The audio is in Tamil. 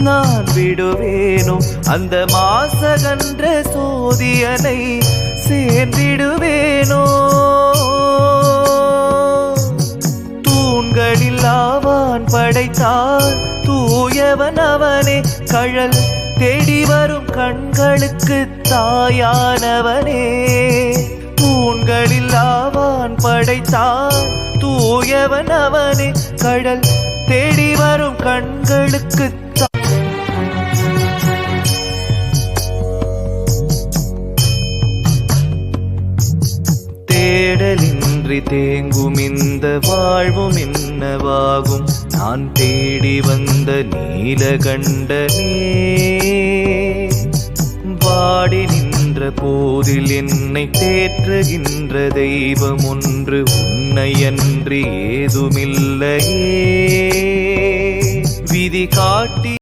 நான் விடுவேனோ அந்த மாசகன்ற சோதியனை சேர்ந்திடுவேனோ தூண்களில் ஆவான் படைத்தான் தூயவன் அவனே கழல் தேடி வரும் கண்களுக்கு தாயானவனே தூண்களில் ஆவான் படைத்தான் தூயவன் அவனே கடல் தேடி வரும் கண்களுக்கு தேடலின்றி தேங்கும் இந்த வாழ்வும் என்னவாகும் நான் தேடி வந்த நீலகண்டனே வாடி நின்ற போதில் என்னை தேற்றுகின்ற தெய்வம் ஒன்று உன்னையன்றி ஏதுமில்லையே விதி காட்டி